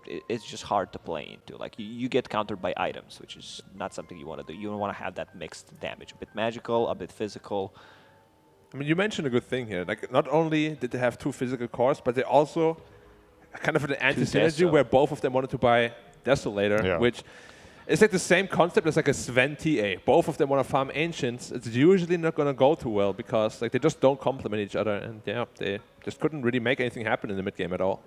it's just hard to play into. Like you get countered by items, which is not something you want to do. You don't want to have that mixed damage, a bit magical, a bit physical. I mean, you mentioned a good thing here. Like, not only did they have 2 physical cores, but they also kind of an anti-synergy where both of them wanted to buy Desolator, which is like the same concept as like a Sven TA. Both of them want to farm Ancients. It's usually not going to go too well because like they just don't complement each other, and yeah, they just couldn't really make anything happen in the mid game at all.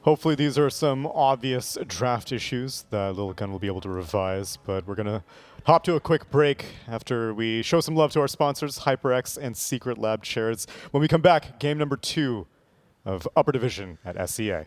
Hopefully these are some obvious draft issues that Lilgun will be able to revise, but we're going to hop to a quick break after we show some love to our sponsors, HyperX and Secret Lab Chairs. When we come back, game number 2 of Upper Division at SEA.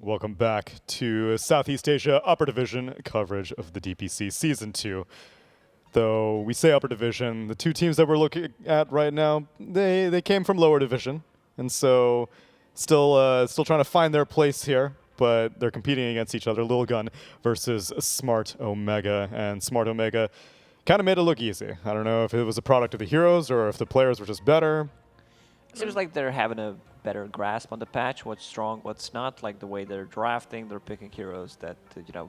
Welcome back to Southeast Asia Upper Division coverage of the DPC Season 2. Though we say Upper Division, the 2 teams that we're looking at right now, they came from Lower Division, and so still trying to find their place here, but they're competing against each other. Lilgun versus Smart Omega, and Smart Omega kind of made it look easy. I don't know if it was a product of the heroes or if the players were just better. Seems like they're having a better grasp on the patch, what's strong, what's not. Like the way they're drafting, they're picking heroes that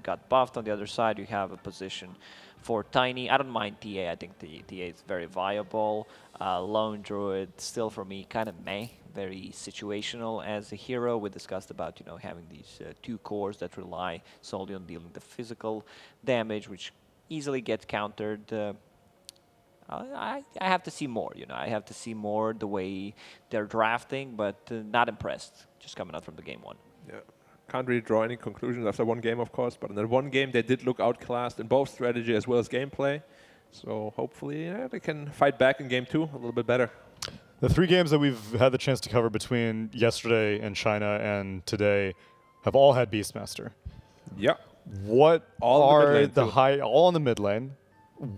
got buffed. On the other side, you have a position for Tiny. I don't mind TA. I think the TA is very viable. Lone Druid, still for me, kind of meh. Very situational as a hero. We discussed about having these 2 cores that rely solely on dealing the physical damage, which easily get countered. I have to see more, I have to see more the way they're drafting, but not impressed, just coming out from the game 1. Yeah, can't really draw any conclusions after 1 game, of course, but in that 1 game they did look outclassed in both strategy as well as gameplay. So hopefully they can fight back in game 2 a little bit better. The 3 games that we've had the chance to cover between yesterday in China and today have all had Beastmaster. Yeah. What are the all in the mid lane?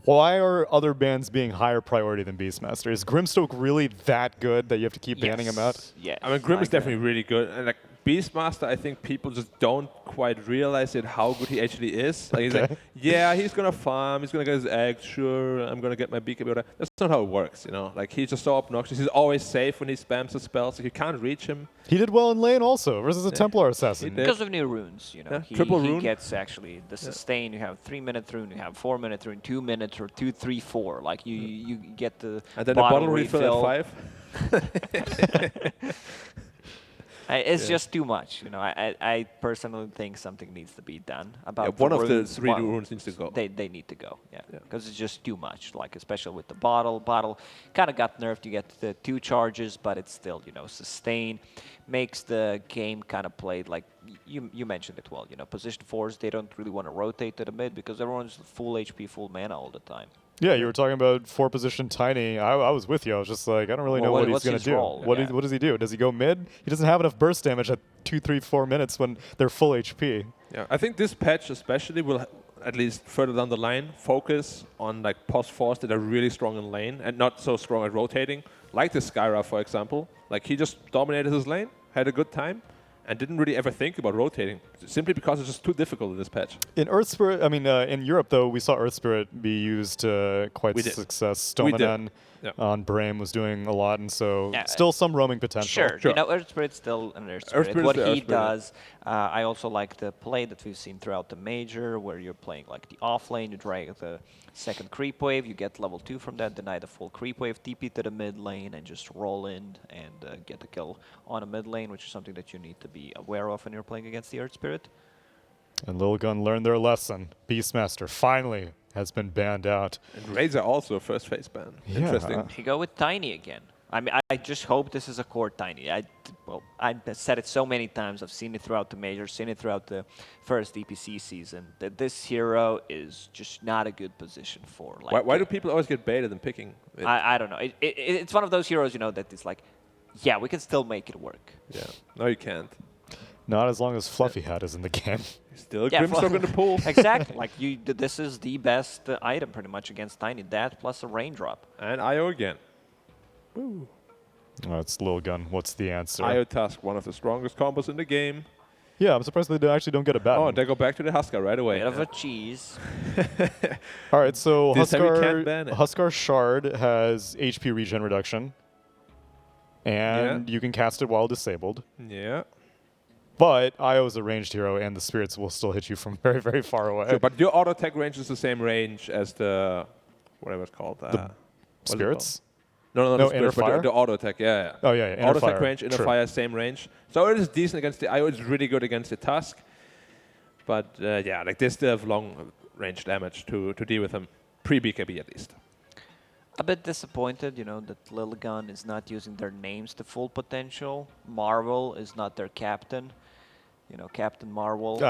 Why are other bans being higher priority than Beastmaster? Is Grimstoke really that good that you have to keep banning him out? Yeah. I mean, Grim is definitely really good. And like, Beastmaster, I think people just don't quite realize it, how good he actually is. Like, he's like, yeah, he's going to farm, he's going to get his eggs, sure, I'm going to get my BKB. That's not how it works, you know. Like, he's just so obnoxious. He's always safe when he spams his spells. Like, you can't reach him. He did well in lane also versus a Templar assassin. Because of new runes, you know. Triple rune. He gets actually the sustain. You have 3-minute rune, you have 4-minute rune, 2 minutes, or 2, 3, 4. Like, you get the and then the bottle refill at 5. It's just too much, you know. I personally think something needs to be done about one the of the runes. 3 runes needs to go. They need to go, because it's just too much. Like, especially with the bottle kind of got nerfed. You get the 2 charges, but it's still, you know, sustain makes the game kind of played like you mentioned it well. You know, position 4s, they don't really want to rotate to the mid because everyone's full HP, full mana all the time. Yeah, you were talking about 4-position Tiny. I was with you. I was just like, I don't really know what he's going to do. What does he do? Does he go mid? He doesn't have enough burst damage at 2, 3, 4 minutes when they're full HP. Yeah, I think this patch especially will, at least further down the line, focus on like post 4s that are really strong in lane and not so strong at rotating. Like the Skyra, for example. Like, he just dominated his lane, had a good time, and didn't really ever think about rotating, simply because it's just too difficult in this patch. In Earth Spirit, I mean, in Europe, though, we saw Earth Spirit be used to quite success. Stoneman on Brame was doing a lot, and so still some roaming potential. Sure. You know, Earth Spirit's still an Earth Spirit. What he does, I also like the play that we've seen throughout the Major, where you're playing like the off lane, you drag the second creep wave, you get level 2 from that, deny the full creep wave, TP to the mid lane, and just roll in and get the kill on a mid lane, which is something that you need to be aware of when you're playing against the Earth Spirit. And Lilgun learned their lesson. Beastmaster finally has been banned out. And Razor also first phase ban. Interesting. You go with Tiny again. I mean, I just hope this is a core Tiny. I said it so many times. I've seen it throughout the Major, seen it throughout the first DPC season, that this hero is just not a good position for. Like, why do people always get baited in picking it? I don't know. It's one of those heroes, you know, that is like, yeah, we can still make it work. Yeah. No, you can't. Not as long as Fluffy Hat is in the game. Still Grimstroke in the pool. Exactly. Like, this is the best item pretty much against Tiny. That plus a raindrop. And IO again. Woo. Oh, it's Lilgun. What's the answer? IO Tusk, one of the strongest combos in the game. Yeah, I'm surprised they actually don't get a bat. Oh, they go back to the Huskar right away. Bit of a cheese. All right, so Huskar Shard has HP regen reduction. And you can cast it while disabled. Yeah. But IO is a ranged hero, and the spirits will still hit you from very, very far away. Sure, but your auto attack range is the same range as the whatever it's called. The spirits? No, no, spirits, but the auto attack. Yeah. Oh yeah, auto attack range, inner fire, same range. So it is decent against the IO. It's really good against the Tusk. But yeah, like they still have long range damage to deal with him, pre-BKB at least. A bit disappointed, you know, that Lilgun is not using their names to full potential. Marvel is not their captain. You know, Captain Marvel.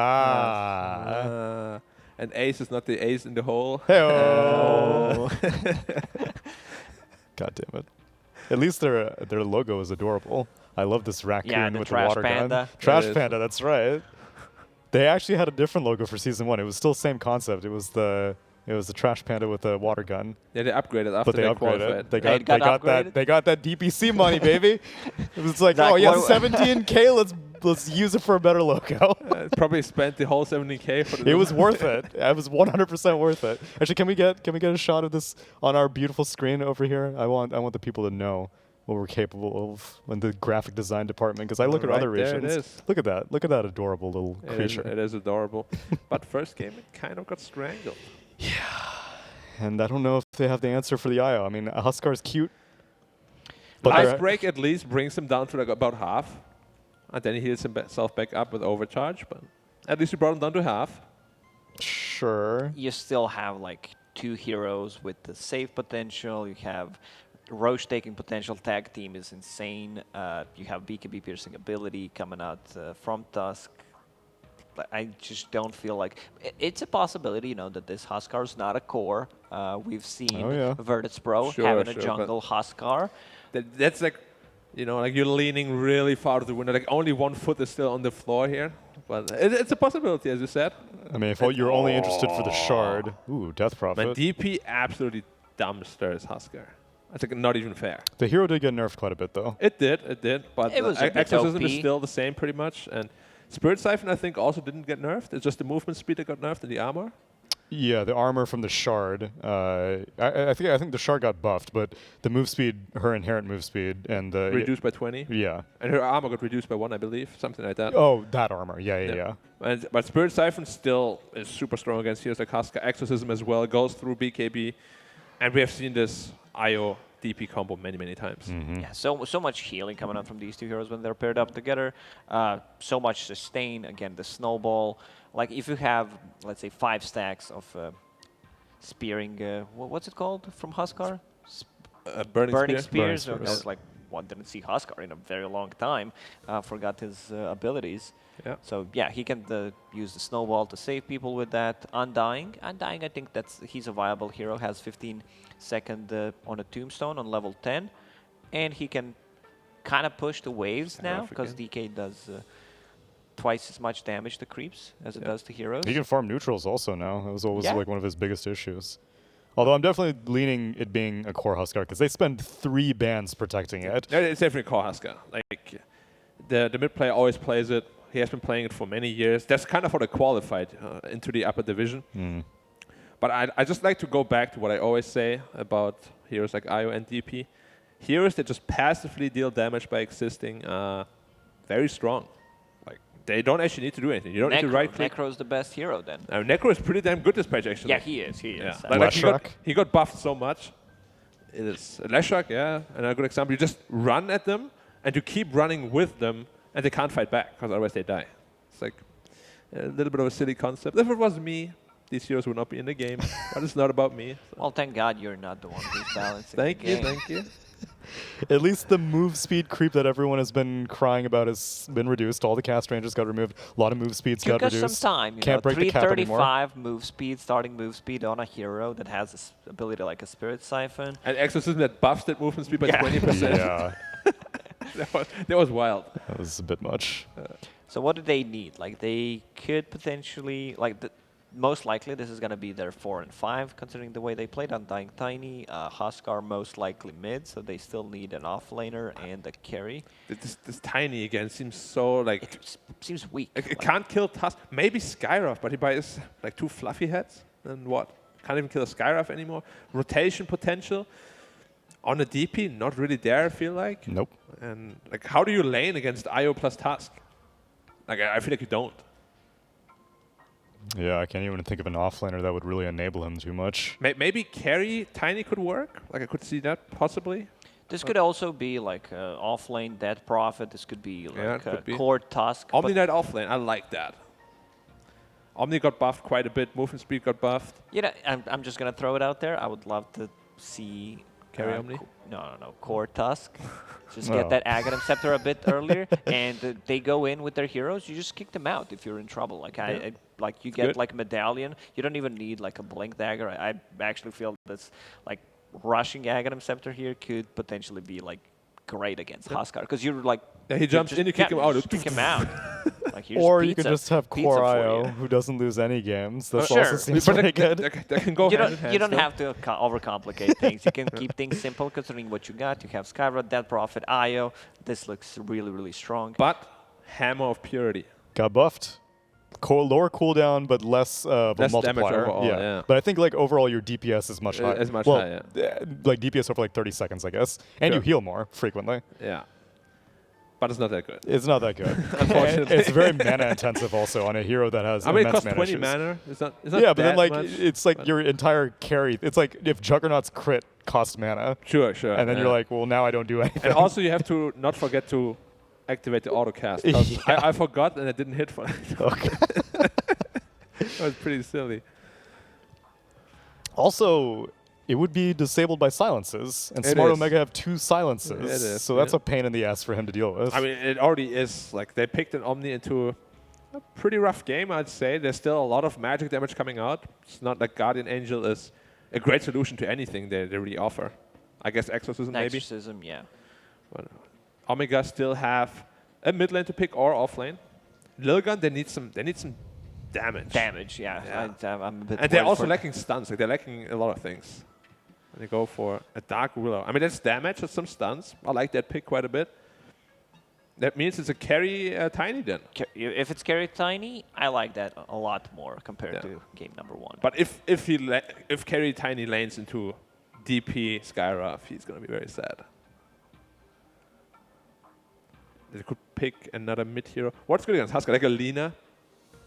And Ace is not the ace in the hole. Hey-oh. God damn it. At least their logo is adorable. I love this raccoon with the water gun. Trash Panda, that's right. They actually had a different logo for Season 1. It was still same concept. It was the Trash Panda with a water gun. Yeah, they upgraded after they qualified. They got that DPC money, baby. It was like, oh yeah, 17K. Let's use it for a better logo. Probably spent the whole 17K for the. It was worth it. It was 100% worth it. Actually, can we get a shot of this on our beautiful screen over here? I want the people to know what we're capable of in the graphic design department, because I look at other regions. There it is. Look at that adorable little creature. It is adorable. But first game, it kind of got strangled. Yeah, and I don't know if they have the answer for the IO. I mean, Huskar's cute. But Icebreak at least brings him down to like about half, and then he heals himself back up with overcharge. But at least he brought him down to half. Sure. You still have like 2 heroes with the save potential. You have Roche taking potential. Tag team is insane. You have BKB piercing ability coming out from Tusk. I just don't feel like it's a possibility, you know, that this Huskar is not a core. We've seen Virtus Pro having a jungle Huskar. That's like, you know, like you're leaning really far to the window. Like only 1 foot is still on the floor here. But it's a possibility, as you said. I mean, if you're only interested for the shard. Ooh, Death Prophet. But DP absolutely dumpsters Huskar. It's like not even fair. The hero did get nerfed quite a bit, though. It did, but It was a bit Exorcism is OP. still the same pretty much. And Spirit Siphon, I think, also didn't get nerfed. It's just the movement speed that got nerfed and the armor. Yeah, the armor from the shard. I think the shard got buffed, but the move speed, her inherent move speed, and the Reduced by 20. Yeah. And her armor got reduced by 1, I believe. Something like that. Oh, that armor. Yeah. But Spirit Siphon still is super strong against heroes like Husker. Exorcism as well goes through BKB. And we have seen this IO DP combo many times. Yeah, so much healing coming out from these two heroes when they're paired up together. So much sustain. Again, the snowball. Like if you have, let's say, 5 stacks of spearing, what's it called from Huskar? Burning Spear. Spears. Burning I was like, one didn't see Huskar in a very long time. Forgot his abilities. Yeah. So yeah, he can use the snowball to save people with that. Undying, I think he's a viable hero. Has 15-second on a tombstone on level 10, and he can kind of push the waves now because DK does twice as much damage to creeps as it does to heroes. He can farm neutrals also now. That was always like one of his biggest issues. Although I'm definitely leaning it being a core Huskar because they spend 3 bans protecting it. It's definitely core Husker. Like the mid player always plays it. He has been playing it for many years. That's kind of how they qualified into the upper division. But I just like to go back to what I always say about heroes like IO and DP. Heroes that just passively deal damage by existing are very strong. Like they don't actually need to do anything. You don't need to right click. Necro's the best hero then. Necro is pretty damn good this patch actually. Yeah, he is. Yeah. Leshrac. He got buffed so much. It is Leshrac, yeah, and a good example. You just run at them and you keep running with them. And they can't fight back, because otherwise they die. It's like a little bit of a silly concept. If it was me, these heroes would not be in the game. But it's not about me. So. Well, thank God you're not the one who's balancing Thank the you, game. thank you. At least the move speed creep that everyone has been crying about has been reduced. All the cast ranges got removed. A lot of move speeds got Took us reduced. some time. Can't break the cap anymore. 335 move speed, starting move speed on a hero that has this ability like a Spirit Siphon. And Exorcism that buffs that movement speed by 20%. Yeah, that was wild. that was a bit much. So what do they need? Like they could potentially, most likely this is going to be their 4 and 5, considering the way they played. Undying Tiny, Huskar most likely mid, so they still need an offlaner and a carry. This Tiny again seems so like... It seems weak. It can't kill Tusk. Maybe Skyroth, but he buys like 2 fluffy heads. And what? Can't even kill a Skyroth anymore. Rotation potential. On a DP, not really there, I feel like. Nope. And like, how do you lane against IO plus Tusk? Like, I feel like you don't. Yeah, I can't even think of an offlaner that would really enable him too much. Maybe carry Tiny could work. Like, I could see that possibly. This could also be like offlane Dead Prophet. This could be like could be. Core Tusk. Omni Knight offlane, I like that. Omni got buffed quite a bit. Movement speed got buffed. You know, I'm just gonna throw it out there. I would love to see Carry Omni? No, Core Tusk. Just get that Aghanim Scepter a bit earlier, and they go in with their heroes. You just kick them out if you're in trouble. Like you get good. like Medallion. You don't even need like a Blink Dagger. I actually feel that's like rushing Aghanim Scepter here could potentially be like great against Huskar because you're like he jumps in, you kick him out. Just kick him out. Like, here's Or pizza, you could just have pizza Core for IO, you. who doesn't lose any games. That Sure. also seems But pretty good. that can go You hand in hand don't still. have to overcomplicate things. You can keep things simple considering what you got. You have Skyrod, Dead Prophet, IO. This looks really strong. But Hammer of Purity. Got buffed. Lower cooldown, but less of a Less damage multiplier. overall, yeah. But I think like overall your DPS is much higher. It's much well, higher, like DPS over like 30 seconds, I guess. And Sure. you heal more frequently. Yeah. But it's not that good. It's not that good. Unfortunately. It's very mana intensive also on a hero that has I mean, it immense costs mana 20 issues. mana. It's not Yeah, but then that like much, it's like but- your entire carry. It's like if Juggernaut's crit cost mana, Sure. and then yeah. you're like, well, now I don't do anything. And also you have to not forget to activate the auto cast. 'cause Yeah. I forgot and it didn't hit for it. Okay. That was pretty silly. Also, it would be disabled by silences, and It Smart is. Omega have 2 silences. It is, so that's yeah. a pain in the ass for him to deal with. I mean, it already is. Like, they picked an Omni into a pretty rough game, I'd say. There's still a lot of magic damage coming out. It's not like Guardian Angel is a great solution to anything they really offer. I guess Exorcism maybe. Exorcism, yeah. But Omega still have a mid lane to pick or off lane. Lilgun, they need some damage. Damage, yeah. Yeah. I'm a bit And they're worried also for- lacking stuns. Like, they're lacking a lot of things. They go for a Dark Willow. I mean, that's damage, that's some stuns. I like that pick quite a bit. That means it's a carry Tiny then. If it's carry Tiny, I like that a lot more compared to game number 1. But if carry Tiny lanes into DP Skyrath, he's going to be very sad. They could pick another mid hero. What's good against Huskar? Like a Lina.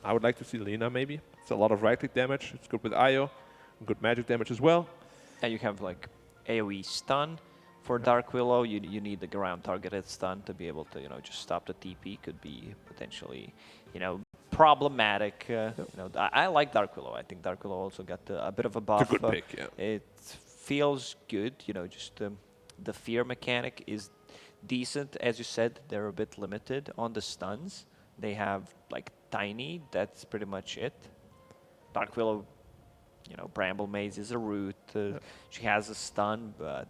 I would like to see Lina maybe. It's a lot of right click damage. It's good with IO. Good magic damage as well. And you have like AoE stun for Dark Willow. You need the ground targeted stun to be able to just stop the TP. Could be potentially problematic. I like Dark Willow. I think Dark Willow also got a bit of a buff. It's a good pick, yeah. It feels good. Just the fear mechanic is decent. As you said, they're a bit limited on the stuns. They have like Tiny. That's pretty much it. Dark Willow. Bramble Maze is a root. She has a stun, but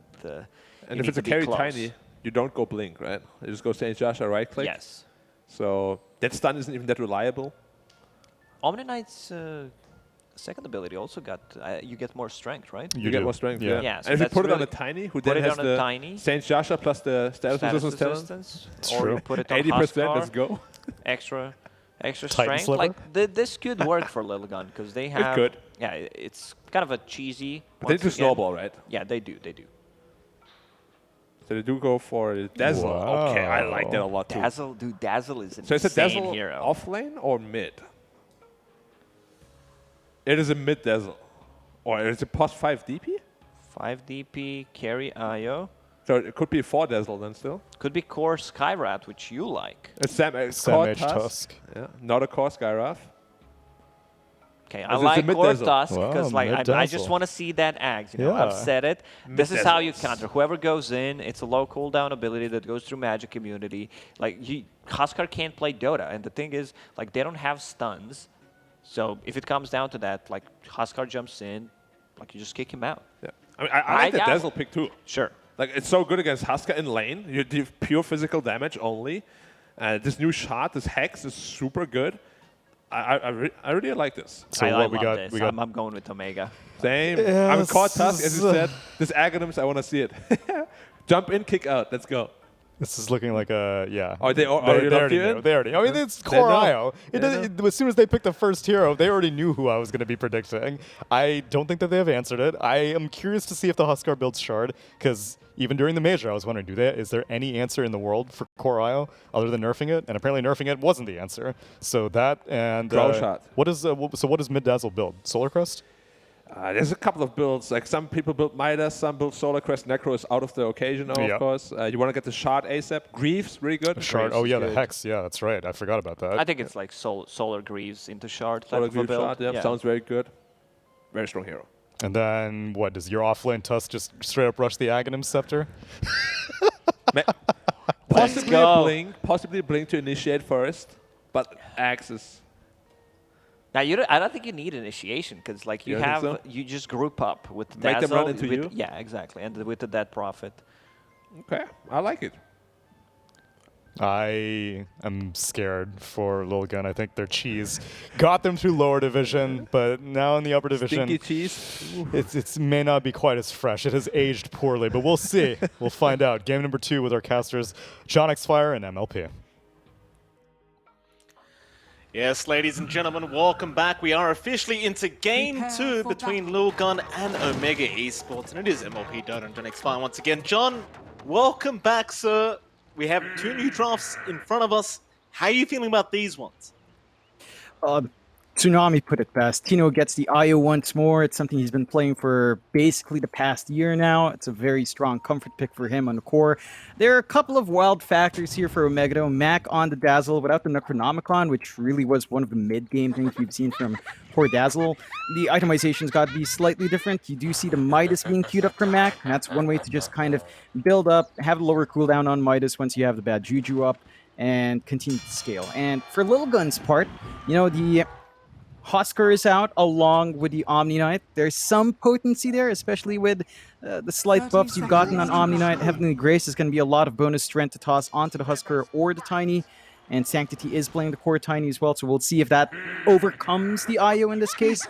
and if it's a carry Tiny, you don't go blink, right? You just go St. Joshua right click. Yes. So that stun isn't even that reliable. Omni Knight's second ability also got you get more strength, right? You get more strength, yeah. So and if you put it on a Tiny, who then has the St. Joshua plus the status resistance talent, or put it on 80%, Huskar, let's go. extra Titan strength. Sliver? Like this could work for Lilgun because they have. It could. Yeah, it's kind of a cheesy. But they do snowball, right? Yeah, they do. They do. So they do go for Dazzle. Wow. Okay, I like that a lot too. Dazzle is an So is it Dazzle hero. off lane or mid? It is a mid Dazzle. Or is it plus 5 DP? 5 DP, carry IO. So it could be 4 Dazzle then still. Could be core Skyrat, which you like. It's Sam Edge Tusk. Yeah, not a core Skyrath. Okay, I like core Tusk because I just want to see that axe. I've said it. This is how you counter. Whoever goes in, it's a low cooldown ability that goes through magic immunity. Like Huskar can't play Dota, and the thing is, like they don't have stuns. So if it comes down to that, like Huskar jumps in, like you just kick him out. Yeah, I mean I like the Dazzle pick too. Sure. Like it's so good against Huskar in lane. You do pure physical damage only. This new shot, this Hex is super good. I really like this. So I what love got? this. We got. I'm going with Omega. Same. Yeah, I'm a core Tusk, as you said. This Aghanims, I want to see it. Jump in, kick out. Let's go. This is looking like a Oh, they already knew. They already. I mean, it's core IO. As soon as they picked the first hero, they already knew who I was going to be predicting. I don't think that they have answered it. I am curious to see if the Huskar builds Shard, because even during the major, I was wondering, is there any answer in the world for core IO other than nerfing it? And apparently, nerfing it wasn't the answer. So that and Draw shot. What does Mid Dazzle build? Solar Crest? There's a couple of builds. Like some people build Midas, some build Solar Crest. Necro is out of the occasion now, of course. You want to get the Shard ASAP. Greaves, really good. Shard. Oh yeah, the Hex. Yeah, that's right. I forgot about that. I think it's like Solar Greaves into Shard type Solar of a Greaves build. Shard, sounds very good. Very strong hero. And then what does your offlane Tusk just straight up rush the Aghanim Scepter? Possibly a blink to initiate first, but Axis. Now I don't think you need initiation because like you just group up with Dazzle. Make them run into you. Yeah, exactly, and with the Dead Prophet. Okay, I like it. I am scared for Lilgun. I think their cheese got them through lower division, but now in the upper division, Stinky cheese. it may not be quite as fresh. It has aged poorly, but we'll see. We'll find out. Game number 2 with our casters, John Xfire and MLP. Yes, ladies and gentlemen, welcome back. We are officially into Game 2 between Lilgun and Omega Esports, and it is MLP Dota and John Xfire once again. John, welcome back, sir. We have 2 new drafts in front of us. How are you feeling about these ones? Tsunami put it best. Tino gets the IO once more. It's something he's been playing for basically the past year now. It's a very strong comfort pick for him on the core. There are a couple of wild factors here for Omega, though. Mac on the Dazzle without the Necronomicon, which really was one of the mid-game things we've seen from poor Dazzle. The itemization's got to be slightly different. You do see the Midas being queued up for Mac, and that's one way to just kind of build up, have a lower cooldown on Midas once you have the bad Juju up, and continue to scale. And for Lilgun's part, the Huskar is out along with the Omni Knight. There's some potency there, especially with the slight buffs you've gotten on Omni Knight. Heavenly Grace is going to be a lot of bonus strength to toss onto the Huskar or the Tiny. and Sanctity is playing the core Tiny as well, so we'll see if that overcomes the IO in this case,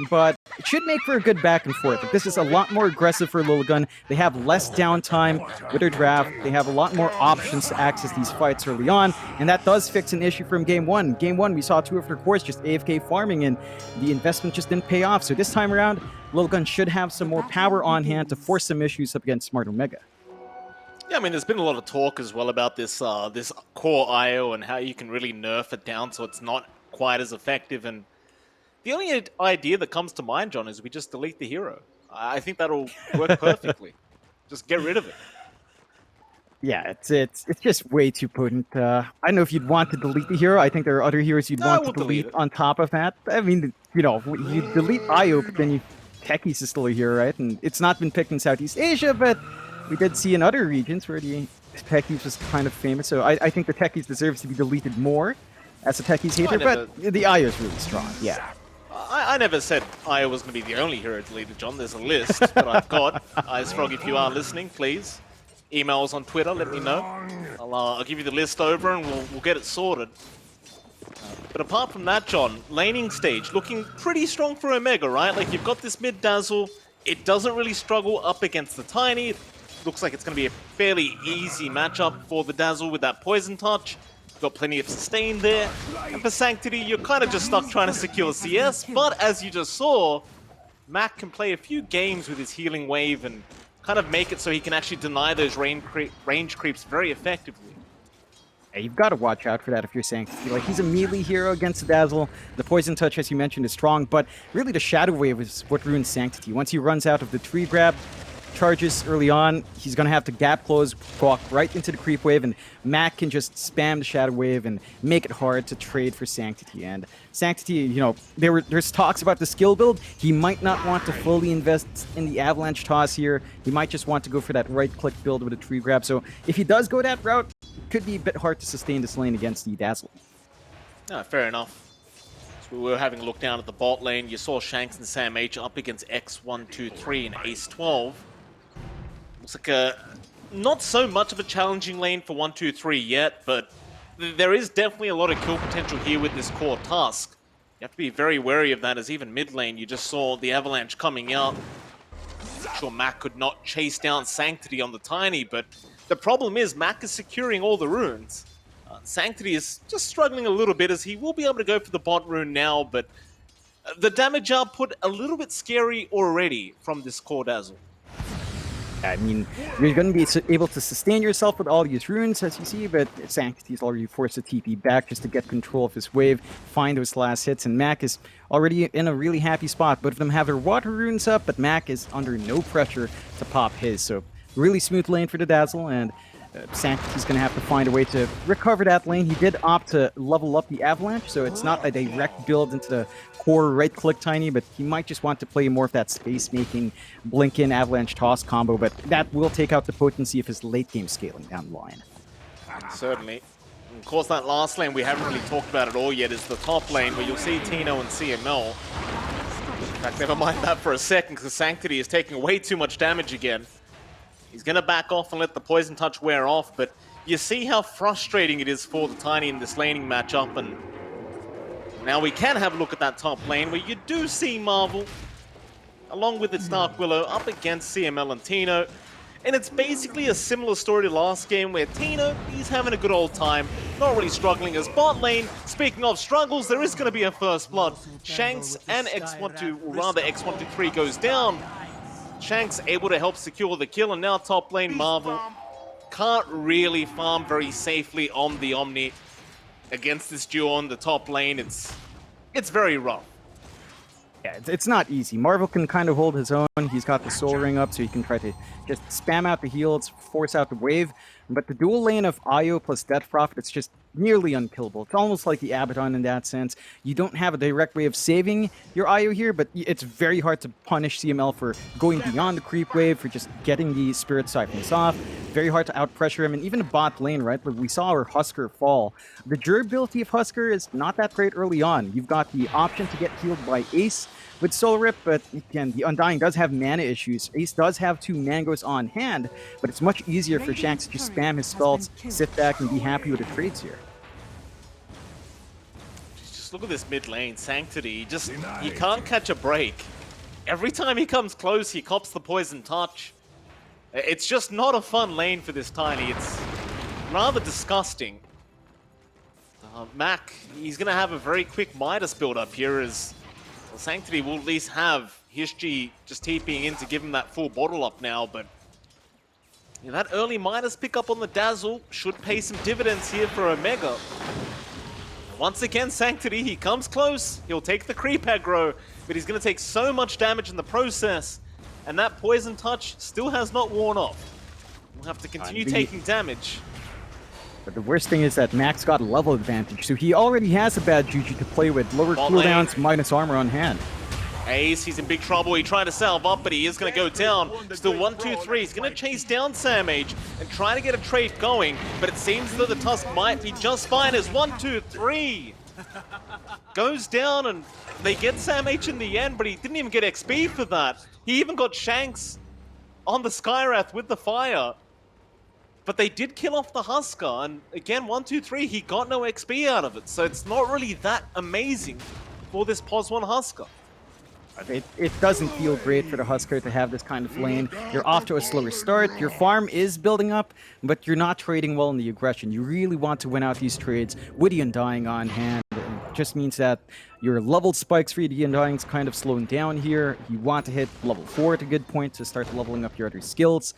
but it should make for a good back and forth. But this is a lot more aggressive for Lilgun. They have less downtime with their draft. They have a lot more options to access these fights early on, and that does fix an issue from Game 1. Game 1, we saw 2 of their cores just AFK farming, and the investment just didn't pay off. So this time around, Lilgun should have some more power on hand to force some issues up against Smart Omega. Yeah, I mean, there's been a lot of talk as well about this this core IO and how you can really nerf it down so it's not quite as effective. And the only idea that comes to mind, John, is we just delete the hero. I think that'll work perfectly. Just get rid of it. Yeah, it's just way too potent. I don't know if you'd want to delete the hero. I think there are other heroes you'd want to delete on top of that. I mean, you know, you delete IO, but then Techies is still a hero, right? And it's not been picked in Southeast Asia, but we did see in other regions where the Techies was kind of famous. So I think the Techies deserves to be deleted more as a Techies hater, but the IO is really strong, yeah. I never said IO was going to be the only hero deleted, John. There's a list that I've got. Ice Frog, if you are listening, please. Emails on Twitter, let me know. I'll give you the list over and we'll get it sorted. But apart from that, John, laning stage looking pretty strong for Omega, right? Like, you've got this mid Dazzle. It doesn't really struggle up against the Tiny. It looks like it's going to be a fairly easy matchup for the Dazzle with that Poison Touch. You've got plenty of sustain there. And for Sanctity, you're kind of just stuck trying to secure CS. But as you just saw, Mac can play a few games with his healing wave and kind of make it so he can actually deny those range creeps very effectively. Yeah, you've got to watch out for that if you're Sanctity. Like, he's a melee hero against the Dazzle. The Poison Touch, as you mentioned, is strong, but really the Shadow Wave is what ruins Sanctity. Once he runs out of the tree grab charges early on, he's going to have to gap close, walk right into the creep wave, and Mac can just spam the Shadow Wave and make it hard to trade for Sanctity. And Sanctity, you know, there's talks about the skill build. He might not want to fully invest in the Avalanche Toss here. He might just want to go for that right-click build with a tree grab. So if he does go that route, it could be a bit hard to sustain this lane against the Dazzle. No, fair enough. So we were having a look down at the bot lane. You saw Shanks and Sam H up against X123 and Ace 12. Looks like not so much of a challenging lane for 123 yet, but there is definitely a lot of kill potential here with this core Tusk. You have to be very wary of that, as even mid lane, you just saw the Avalanche coming out. I'm sure Mac could not chase down Sanctity on the Tiny, but the problem is Mac is securing all the runes. Sanctity is just struggling a little bit, as he will be able to go for the bot rune now, but the damage output a little bit scary already from this core Dazzle. I mean, you're going to be able to sustain yourself with all these runes, as you see, but Sanctity's already forced to TP back just to get control of his wave, find those last hits, and Mac is already in a really happy spot. Both of them have their water runes up, but Mac is under no pressure to pop his, so really smooth lane for the Dazzle, and Sanctity's going to have to find a way to recover that lane. He did opt to level up the Avalanche, so it's not a direct build into the core right-click Tiny, but he might just want to play more of that space-making blink-in Avalanche Toss combo, but that will take out the potency of his late-game scaling down the line. Certainly. Of course, that last lane we haven't really talked about at all yet is the top lane, where you'll see Tino and CML. In fact, never mind that for a second, because Sanctity is taking way too much damage again. He's going to back off and let the Poison Touch wear off, but you see how frustrating it is for the Tiny in this laning matchup, and now we can have a look at that top lane, where you do see Marvel, along with its Dark Willow, up against CML and Tino, and it's basically a similar story to last game, where Tino, he's having a good old time, not really struggling as bot lane. Speaking of struggles, there is going to be a first blood. Shanks and X12, or rather X123 goes down. Shanks able to help secure the kill, and now top lane Marvel can't really farm very safely on the Omni against this duo on the top lane. It's very rough. Yeah, it's not easy. Marvel can kind of hold his own. He's got the Soul Ring up, so he can try to just spam out the heals, force out the wave. But the dual lane of Io plus Death Prophet, it's just nearly unkillable. It's almost like the Abaddon in that sense. You don't have a direct way of saving your Io here, but it's very hard to punish CML for going beyond the creep wave, for just getting the Spirit Siphons off. Very hard to outpressure him, and even the bot lane, right? Like we saw our Husker fall. The durability of Husker is not that great early on. You've got the option to get healed by Ace with Soul Rip, but again, the Undying does have mana issues. Ace does have 2 Mangos on hand, but it's much easier for Shanks to just spam his spells, sit back, and be happy with the trades here. just look at this mid lane, Sanctity. He can't catch a break. Every time he comes close, he cops the poison touch. It's just not a fun lane for this Tiny. It's rather disgusting. Mac, he's going to have a very quick Midas build up here as well, Sanctity will at least have Hishji just TPing in to give him that full bottle up now, but you know, that early Midas pickup on the Dazzle should pay some dividends here for Omega. Once again, Sanctity, he comes close, he'll take the creep aggro, but he's going to take so much damage in the process, and that poison touch still has not worn off. We'll have to continue taking damage. But the worst thing is that Mac's got a level advantage, so he already has a bad Juju to play with. Lower cooldowns, minus armor on hand. Ace, he's in big trouble. He tried to salve up, but he is going to go down. Still 1-2-3. He's going to chase down SamH and try to get a trade going, but it seems that the Tusk might be just fine as 1-2-3 goes down, and they get SamH in the end, but he didn't even get XP for that. He even got Shanks on the Skywrath with the fire. But they did kill off the Husker, and again, 1-2-3, he got no XP out of it, so it's not really that amazing for this POS1 Husker. It doesn't feel great for the Husker to have this kind of lane. You're off to a slower start, your farm is building up, but you're not trading well in the aggression. You really want to win out these trades with the Undying on hand. It just means that your level spikes for the Undying's kind of slowing down here. You want to hit level 4 at a good point to start leveling up your other skills.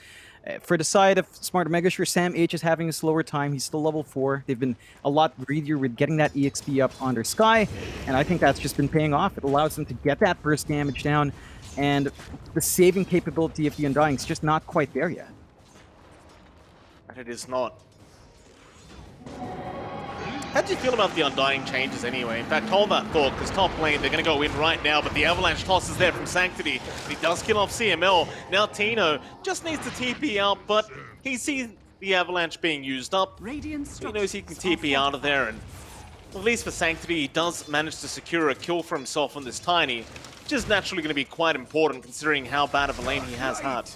For the side of Smart Omega, sure, SamH is having a slower time. He's still level 4. They've been a lot greedier with getting that EXP up on their Sky, and I think that's just been paying off. It allows them to get that burst damage down, and the saving capability of the Undying is just not quite there yet. And it is not. How do you feel about the Undying changes anyway? In fact, hold that thought, because top lane, they're going to go in right now, but the Avalanche toss is there from Sanctity. He does kill off CML. Now Tino just needs to TP out, but he sees the Avalanche being used up. He knows he can TP out of there, and at least for Sanctity, he does manage to secure a kill for himself on this Tiny, which is naturally going to be quite important considering how bad of a lane he has had.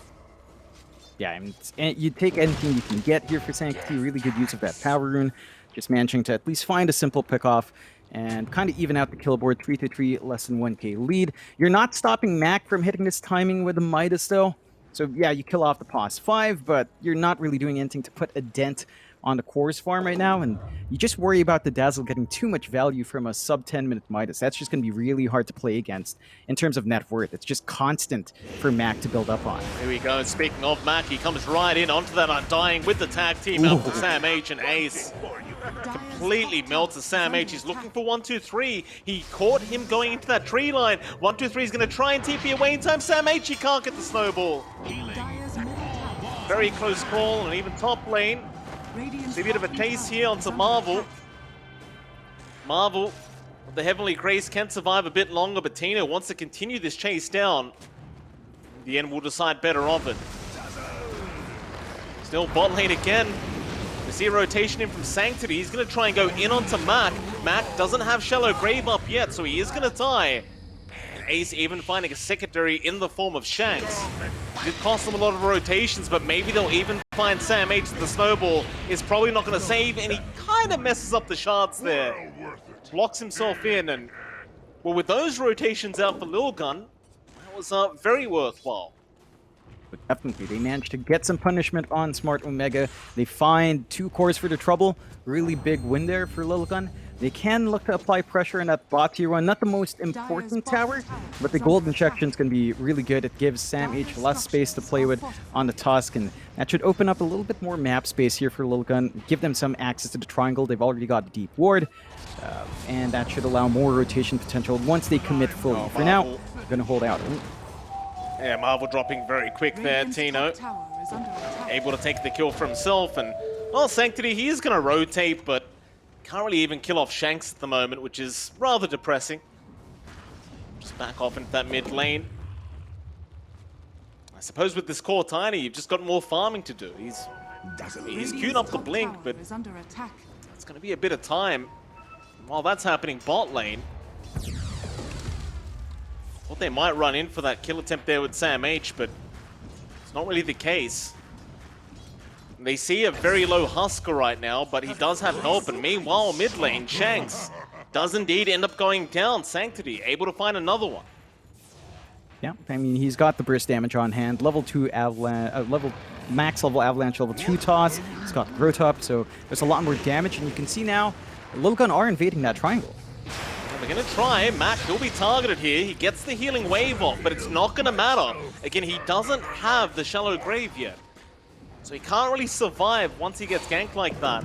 Yeah, I mean, you take anything you can get here for Sanctity, really good use of that power rune. Just managing to at least find a simple pick-off and kind of even out the kill board, 3-3, less than 1k lead. You're not stopping Mac from hitting this timing with the Midas, though. So yeah, you kill off the POS 5, but you're not really doing anything to put a dent on the Core's farm right now, and you just worry about the Dazzle getting too much value from a sub-10-minute Midas. That's just going to be really hard to play against in terms of net worth. It's just constant for Mac to build up on. Here we go. Speaking of Mac, he comes right in onto that Undying with the tag team out for SamH and Ace. Completely melts SamH. He's looking for 1-2-3. He caught him going into that tree line. 1-2-3 is going to try and TP away in time. SamH, he can't get the snowball. Very close call, and even top lane. See a bit of a chase here onto Marvel. Marvel, the Heavenly Grace, can survive a bit longer, but Tino wants to continue this chase down. In the end, we'll decide better of it. Still bot lane again. We see a rotation in from Sanctity. He's going to try and go in onto Mac. Mac doesn't have Shallow Grave up yet, so he is going to die. And Ace even finding a secondary in the form of Shanks. It did cost them a lot of rotations, but maybe they'll even find SamH. The snowball is probably not going to save, and he kind of messes up the shards there. Blocks himself in, and well, with those rotations out for Lilgun, that was very worthwhile. But definitely, they managed to get some punishment on Smart Omega. They find 2 cores for the trouble. Really big win there for Lilgun. They can look to apply pressure in that bot tier 1. Not the most important tower, but the gold injections can be really good. It gives SamH less space to play with on the Tusk, and that should open up a little bit more map space here for Lilgun. Give them some access to the triangle. They've already got deep ward, and that should allow more rotation potential once they commit fully. For now, they're going to hold out. Yeah, Marvel dropping very quick there, Tino. Able to take the kill for himself, and well, Sanctity, he is going to rotate, but can't really even kill off Shanks at the moment, which is rather depressing. Just back off into that mid lane. I suppose with this core Tiny, you've just got more farming to do. He's queued up the blink, but it's going to be a bit of time. While that's happening bot lane, thought they might run in for that kill attempt there with SamH, but it's not really the case. They see a very low Husker right now, but he does have help, and meanwhile, mid lane, Shanks does indeed end up going down. Sanctity able to find another one. Yeah, I mean, he's got the burst damage on hand. Level 2 avalanche, max level avalanche, level 2 toss. He's got the growth up, so there's a lot more damage. And you can see now, Lilgun are invading that triangle. They're going to try. Mac will be targeted here. He gets the healing wave off, but it's not going to matter. Again, he doesn't have the shallow grave yet. So he can't really survive once he gets ganked like that.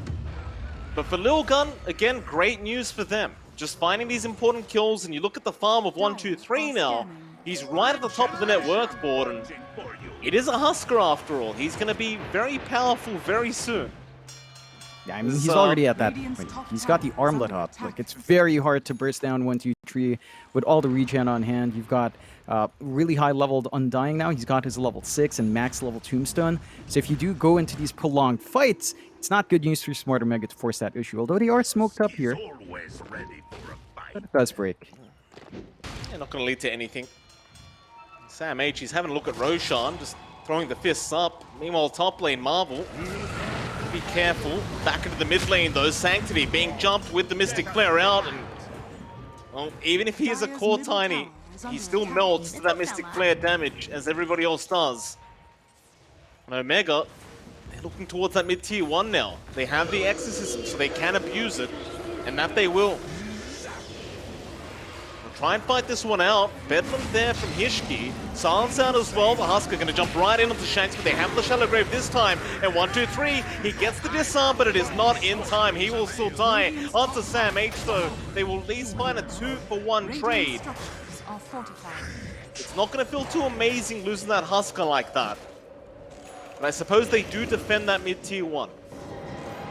But for Lilgun, again, great news for them. Just finding these important kills, and you look at the farm of 1, 2, 3 now. He's right at the top of the network board, and it is a Husker after all. He's going to be very powerful very soon. Yeah, I mean, he's already at that point. He's got the armlet up. Like, it's very hard to burst down 1, 2, 3 with all the regen on hand. You've got really high leveled Undying now. He's got his level 6 and max level Tombstone. So if you do go into these prolonged fights, it's not good news for Smart Omega to force that issue. Although they are smoked up here. But it does break. Yeah, not going to lead to anything. Sam H, he's having a look at Roshan, just throwing the fists up. Meanwhile, top lane, Marvel. Be careful. Back into the mid lane, though. Sanctity being jumped with the Mystic Flare out. And well, even if he is a core Tiny, he still melts to that Mystic Flare damage, as everybody else does. And Omega, they're looking towards that mid-tier 1 now. They have the Exorcism, so they can abuse it. And that they will. Try and fight this one out. Bedlam there from Hishki. Silence out as well. The Husker going to jump right in onto Shanks, but they have the Shallow Grave this time. And 1, 2, 3. He gets the disarm, but it is not in time. He will still die. Onto Sam H, though. They will at least find a 2-for-1 trade. It's not going to feel too amazing losing that Husker like that. But I suppose they do defend that mid-tier 1.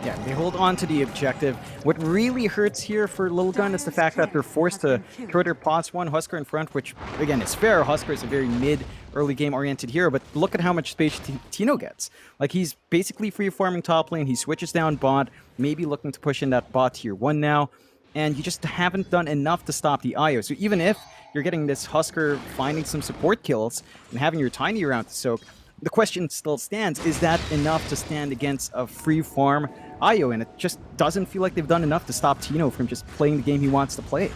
Yeah, they hold on to the objective. What really hurts here for Lilgun is the fact that they're forced to throw their pots 1 Husker in front, which, again, is fair. Husker is a very mid, early game-oriented hero, but look at how much space Tino gets. Like, he's basically free-farming top lane. He switches down bot, maybe looking to push in that bot tier 1 now, and you just haven't done enough to stop the IO. So even if you're getting this Husker finding some support kills and having your Tiny around to soak, the question still stands, is that enough to stand against a free-farm IO? And it just doesn't feel like they've done enough to stop Tino from just playing the game he wants to play.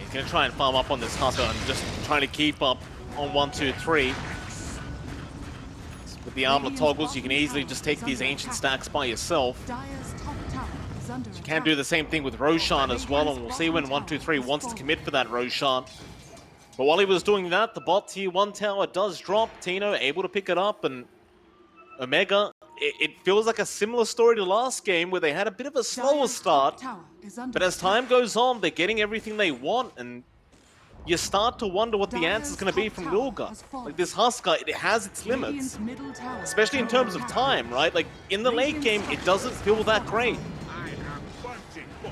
He's going to try and farm up on this Husker and just trying to keep up on 1, 2, 3. With the armlet toggles, you can easily just take these ancient stacks by yourself. You can do the same thing with Roshan as well, and we'll see when 1, 2, 3 wants to commit for that Roshan. But while he was doing that, the bot tier 1 tower does drop. Tino able to pick it up, and Omega, it feels like a similar story to last game where they had a bit of a slower start. But as time goes on, they're getting everything they want, and you start to wonder what the answer is going to be from Lilgun. Like, this Husker, it has its limits, especially in terms of time, right? Like, in the late game, it doesn't feel that great.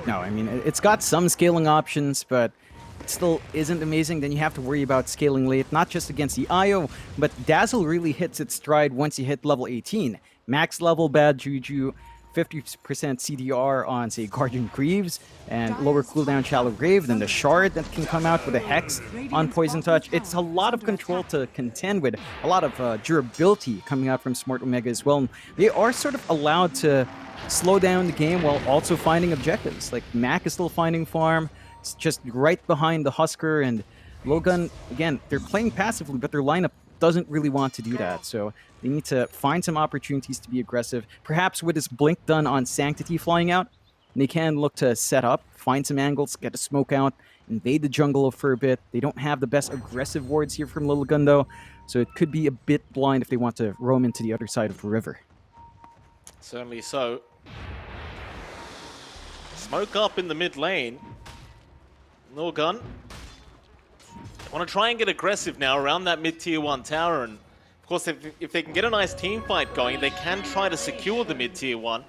No, I mean, it's got some scaling options, but it still isn't amazing. Then you have to worry about scaling late, not just against the IO, but Dazzle really hits its stride once you hit level 18. Max level Bad Juju, 50% CDR on, say, Guardian Greaves, and lower cooldown Shallow Grave, then the Shard that can come out with a Hex on Poison Touch. It's a lot of control to contend with, a lot of durability coming out from Smart Omega as well. And they are sort of allowed to slow down the game while also finding objectives. Like, Mac is still finding farm. It's just right behind the Husker, and Lilgun, again, they're playing passively, but their lineup doesn't really want to do that. So they need to find some opportunities to be aggressive. Perhaps with this blink done on Sanctity flying out, they can look to set up, find some angles, get a smoke out, invade the jungle for a bit. They don't have the best aggressive wards here from Lilgun, though, so it could be a bit blind if they want to roam into the other side of the river. Certainly so. Smoke up in the mid lane. Lilgun want to try and get aggressive now around that mid-tier 1 tower, and of course if they can get a nice team fight going, they can try to secure the mid-tier 1.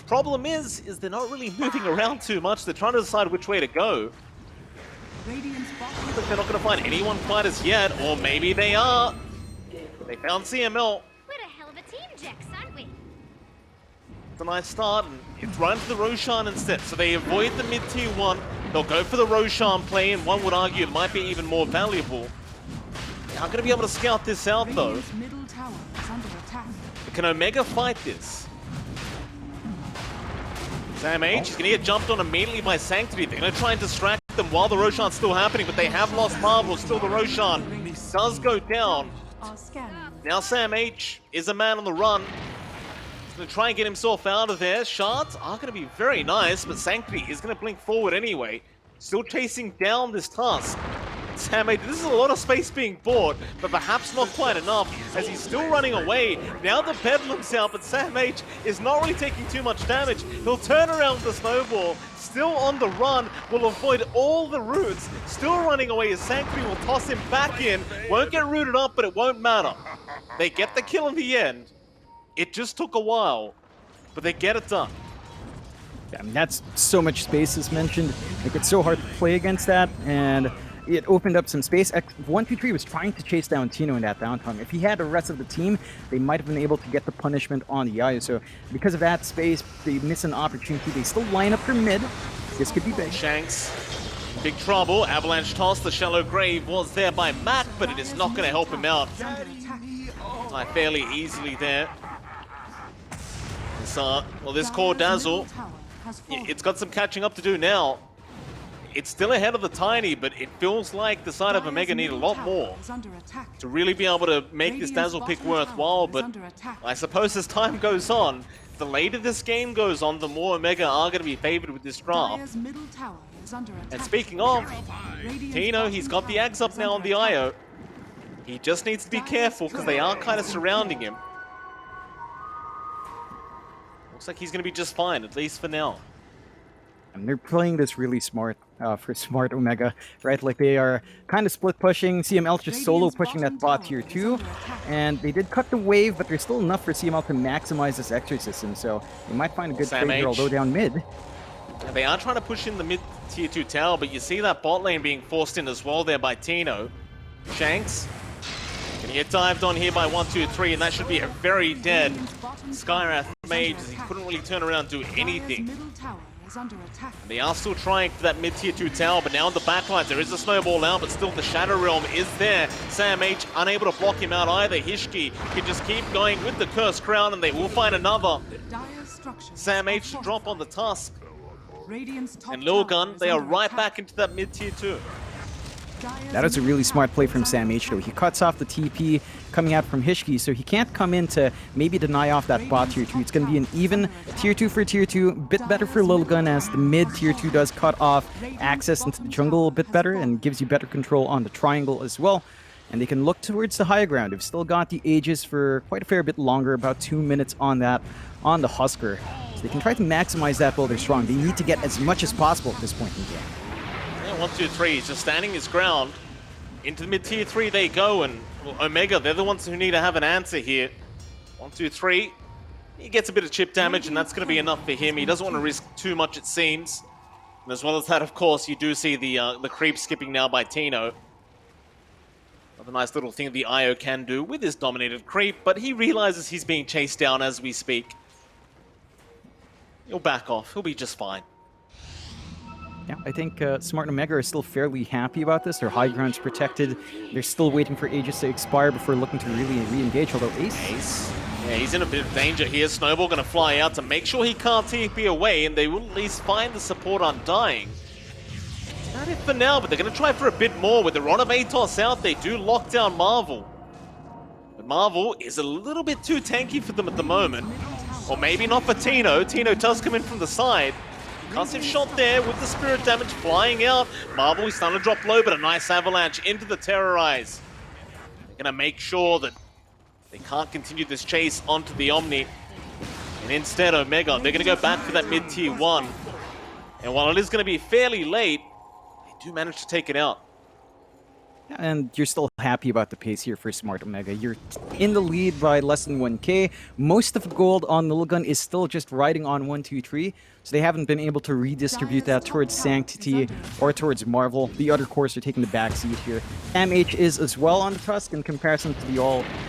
Problem is they're not really moving around too much. They're trying to decide which way to go. But they're not going to find anyone fighters yet, or maybe they are. They found CML. We're a hell of a team, Jax, aren't we? It's a nice start, and it's run to the Roshan instead, so they avoid the mid-tier 1. They'll go for the Roshan play, and one would argue it might be even more valuable. They're not going to be able to scout this out, though. But can Omega fight this? Sam H is going to get jumped on immediately by Sanctity. They're going to try and distract them while the Roshan's still happening, but they have lost Marvel. Still the Roshan does go down. Now Sam H is a man on the run. He's going to try and get himself out of there. Shards are going to be very nice, but Sanctity is going to blink forward anyway. Still chasing down this task. Sam H, this is a lot of space being bought, but perhaps not quite enough, as he's still running away. Now the Bedlam's out, but Sam H is not really taking too much damage. He'll turn around the snowball, still on the run, will avoid all the roots, still running away as Sanctity will toss him back in. Won't get rooted up, but it won't matter. They get the kill in the end. It just took a while, but they get it done. Yeah, I mean, that's so much space as mentioned. Like, it's so hard to play against that, and it opened up some space. 123 was trying to chase down Tino in that downtime. If he had the rest of the team, they might have been able to get the punishment on the Io. So because of that space, they miss an opportunity. They still line up for mid. This could be big. Shanks, big trouble. Avalanche toss. The shallow grave was there by Mac, but it is not going to help him out. Fairly easily there. Well, this core Dazzle, it's got some catching up to do now. It's still ahead of the Tiny, but it feels like the side of Omega need a lot more to really be able to make this Dazzle pick worthwhile. But I suppose as time goes on, the later this game goes on, the more Omega are going to be favored with this draft. And speaking of, Tino, he's got the Axe up now on the Io. He just needs to be careful because they are kind of surrounding him. Looks like he's going to be just fine, at least for now. And they're playing this really smart for smart Omega, right? Like, they are kind of split pushing. CML just solo pushing that bot tier 2. And they did cut the wave, but there's still enough for CML to maximize this Exorcism. So they might find a good trade here, although down mid. They are trying to push in the mid tier 2 tower, but you see that bot lane being forced in as well there by Tino. Shanks gonna get dived on here by 123, and that should be a very dead Skyrath mage, as he couldn't really turn around and do anything. And they are still trying for that mid tier 2 tower, but now on the backlines there is a snowball out, but still the Shadow Realm is there. Sam H unable to block him out either. Hishki can just keep going with the Cursed Crown, and they will find another Sam H to drop on the Tusk. And Lilgun, they are right back into that mid tier 2. That was a really smart play from Sam H, though. He cuts off the TP coming out from Hishki, so he can't come in to maybe deny off that bot tier 2. It's going to be an even tier 2 for tier 2. A bit better for Lilgun, as the mid tier 2 does cut off access into the jungle a bit better and gives you better control on the triangle as well. And they can look towards the high ground. They've still got the Aegis for quite a fair bit longer, about 2 minutes on that, on the Husker. So they can try to maximize that while they're strong. They need to get as much as possible at this point in the game. 123 is just standing his ground. Into the mid tier 3 they go, and well, Omega, they're the ones who need to have an answer here. 123, he gets a bit of chip damage, and that's going to be enough for him. He doesn't want to risk too much, it seems. And as well as that, of course, you do see the creep skipping now by Tino. Another nice little thing the Io can do with his dominated creep, but he realizes he's being chased down as we speak. He'll back off. He'll be just fine. Yeah, I think Smart and Omega are still fairly happy about this. Their high ground's protected. They're still waiting for Aegis to expire before looking to really re-engage, although Ace... Yeah, he's in a bit of danger here. Snowball going to fly out to make sure he can't TP away, and they will at least find the support Undying. Not it for now, but they're going to try for a bit more. With the Ron of Atos out, they do lock down Marvel. But Marvel is a little bit too tanky for them at the moment. Or maybe not for Tino. Tino does come in from the side. Concussive shot there with the spirit damage flying out. Marvel is starting to drop low, but a nice avalanche into the Terrorize. They're going to make sure that they can't continue this chase onto the Omni. And instead, Omega, they're going to go back for that mid-tier 1. And while it is going to be fairly late, they do manage to take it out. And you're still happy about the pace here for Smart Omega. You're in the lead by less than 1k. Most of the gold on Lilgun is still just riding on 123, so they haven't been able to redistribute that towards Sanctity or towards Marvel. The other cores are taking the backseat here. MH is as well on the Tusk in comparison to the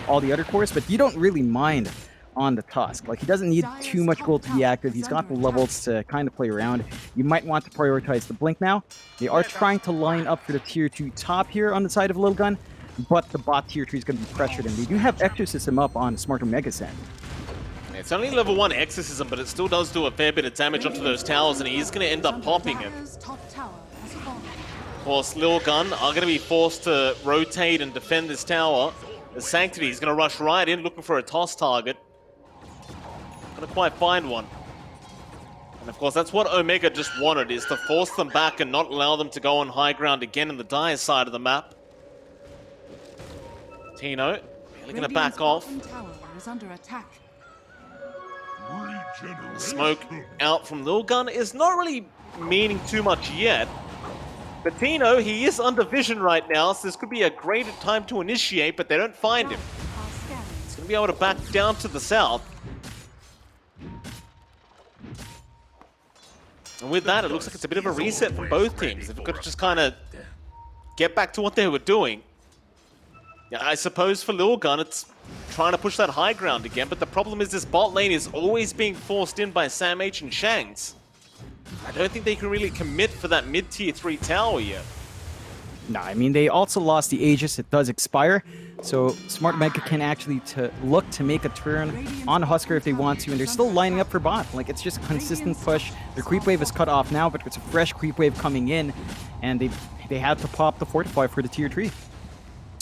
all the other cores, but you don't really mind on the Tusk. Like, he doesn't need too much gold to be active. He's got the levels to kind of play around. You might want to prioritize the Blink now. They are trying to line up for the tier 2 top here on the side of Lilgun, but the bot tier 2 is going to be pressured, and they do have Exorcism up on Smart Omega's end. It's only level 1 Exorcism, but it still does do a fair bit of damage onto those towers, and he's going to end up popping it. Of course, Lilgun are going to be forced to rotate and defend this tower. The Sanctity is going to rush right in, looking for a toss target. Going to quite find one. And of course, that's what Omega just wanted, is to force them back and not allow them to go on high ground again in the dire side of the map. Tino, really going to back off. Smoke out from Lilgun is not really meaning too much yet. But Tino, he is under vision right now, so this could be a great time to initiate, but they don't find him. He's going to be able to back down to the south. And with that, it looks like it's a bit of a reset from both teams. They've got to just kind of get back to what they were doing. Yeah, I suppose for Lilgun, it's trying to push that high ground again, but the problem is this bot lane is always being forced in by Sam H and Shanks. I don't think they can really commit for that mid-tier 3 tower yet. No, I mean, they also lost the Aegis. It does expire. So Smart Mega can actually look to make a turn on Husker if they want to, and they're still lining up for bot. Like, it's just a consistent push. Their creep wave is cut off now, but it's a fresh creep wave coming in, and they had to pop the Fortify for the tier 3.